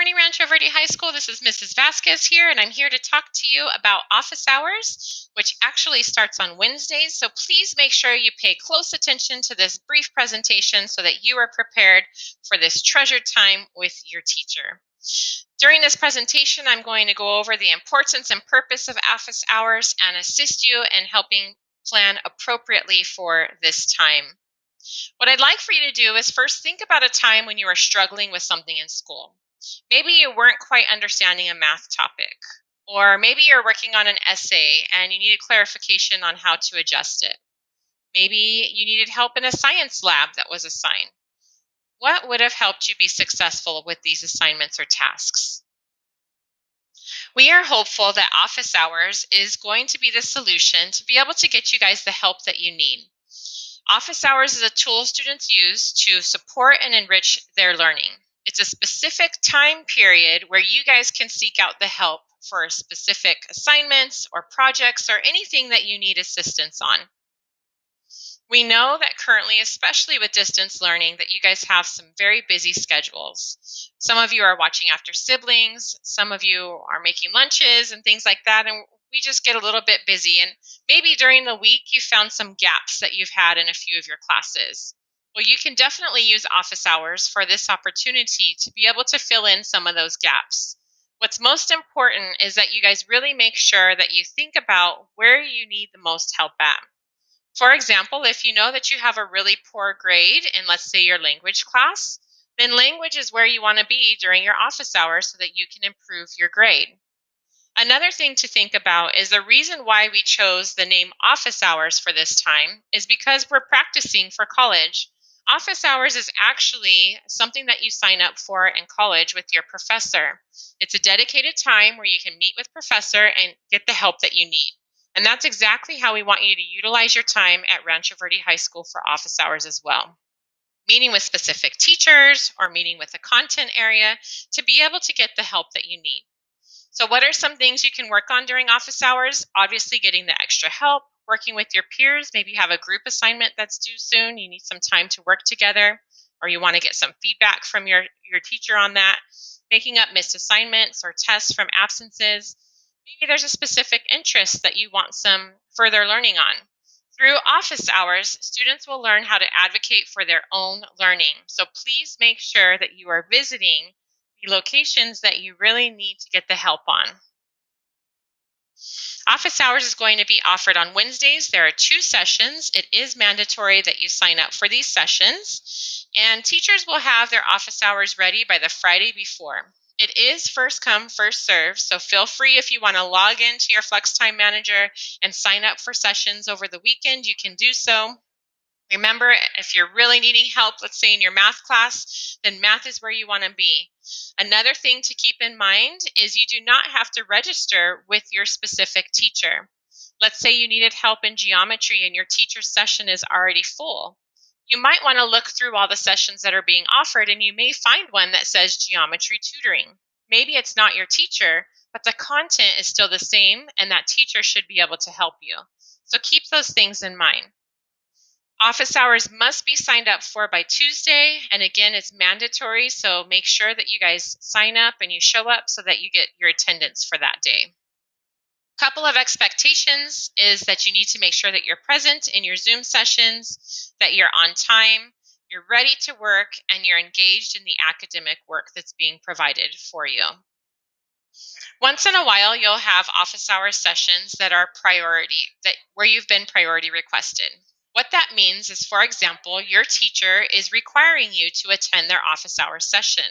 morning, Rancho Verde High School. This is Mrs. Vasquez here, and I'm here to talk to you about office hours, which actually starts on Wednesdays. So please make sure you pay close attention to this brief presentation so that you are prepared for this treasured time with your teacher. During this presentation, I'm going to go over the importance and purpose of office hours and assist you in helping plan appropriately for this time. What I'd like for you to do is first think about a time when you were struggling with something in school. Maybe you weren't quite understanding a math topic, or maybe you're working on an essay and you needed clarification on how to adjust it. Maybe you needed help in a science lab that was assigned. What would have helped you be successful with these assignments or tasks? We are hopeful that office hours is going to be the solution to be able to get you guys the help that you need. Office hours is a tool students use to support and enrich their learning. It's a specific time period where you guys can seek out the help for specific assignments or projects or anything that you need assistance on. We know that currently, especially with distance learning, that you guys have some very busy schedules. Some of you are watching after siblings, some of you are making lunches and things like that, and we just get a little bit busy. And maybe during the week you found some gaps that you've had in a few of your classes. Well, you can definitely use office hours for this opportunity to be able to fill in some of those gaps. What's most important is that you guys really make sure that you think about where you need the most help at. For example, if you know that you have a really poor grade in, let's say, your language class, then language is where you want to be during your office hours so that you can improve your grade. Another thing to think about is the reason why we chose the name office hours for this time is because we're practicing for college. Office hours is actually something that you sign up for in college with your professor. It's a dedicated time where you can meet with professor and get the help that you need. And that's exactly how we want you to utilize your time at Rancho Verde High School for office hours as well. Meeting with specific teachers or meeting with a content area to be able to get the help that you need. So, what are some things you can work on during office hours? Obviously, getting the extra help, working with your peers. Maybe you have a group assignment that's due soon. You need some time to work together, or you want to get some feedback from your teacher on that. Making up missed assignments or tests from absences. Maybe there's a specific interest that you want some further learning on. Through office hours, students will learn how to advocate for their own learning. So please make sure that you are visiting the locations that you really need to get the help on. Office hours is going to be offered on Wednesdays. There are 2 sessions. It is mandatory that you sign up for these sessions, and teachers will have their office hours ready by the Friday before. It is first come, first serve, so feel free if you want to log into your FlexTime Manager and sign up for sessions over the weekend, you can do so. Remember, if you're really needing help, let's say in your math class, then math is where you want to be. Another thing to keep in mind is you do not have to register with your specific teacher. Let's say you needed help in geometry and your teacher's session is already full. You might want to look through all the sessions that are being offered and you may find one that says geometry tutoring. Maybe it's not your teacher, but the content is still the same and that teacher should be able to help you. So keep those things in mind. Office hours must be signed up for by Tuesday, and again, it's mandatory, so make sure that you guys sign up and you show up so that you get your attendance for that day. Couple of expectations is that you need to make sure that you're present in your Zoom sessions, that you're on time, you're ready to work, and you're engaged in the academic work that's being provided for you. Once in a while, you'll have office hour sessions that are where you've been priority requested. What that means is, for example, your teacher is requiring you to attend their office hour session.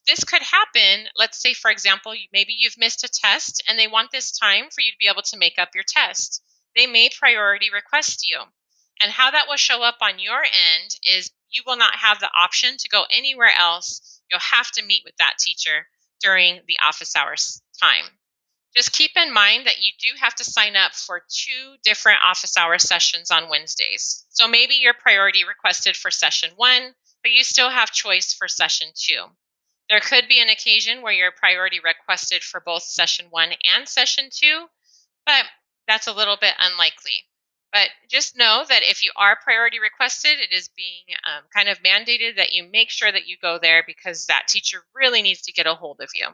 This could happen, let's say, for example, maybe you've missed a test and they want this time for you to be able to make up your test. They may priority request you. And how that will show up on your end is you will not have the option to go anywhere else. You'll have to meet with that teacher during the office hours time. Just keep in mind that you do have to sign up for 2 different office hour sessions on Wednesdays. So maybe you're priority requested for session 1, but you still have choice for session 2. There could be an occasion where you're priority requested for both session 1 and session 2, but that's a little bit unlikely. But just know that if you are priority requested, it is being kind of mandated that you make sure that you go there because that teacher really needs to get a hold of you.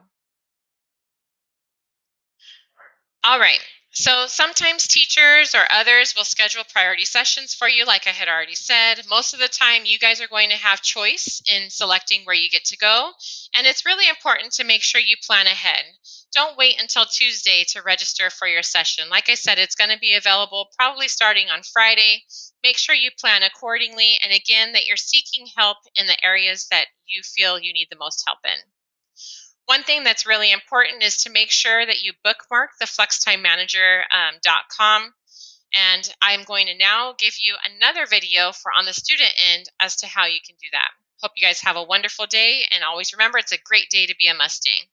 All right. So sometimes teachers or others will schedule priority sessions for you, like I had already said. Most of the time, you guys are going to have choice in selecting where you get to go. And it's really important to make sure you plan ahead. Don't wait until Tuesday to register for your session. Like I said, it's going to be available probably starting on Friday. Make sure you plan accordingly. And again, that you're seeking help in the areas that you feel you need the most help in. One thing that's really important is to make sure that you bookmark the FlexTimeManager.com. And I'm going to now give you another video for on the student end as to how you can do that. Hope you guys have a wonderful day. And always remember, it's a great day to be a Mustang.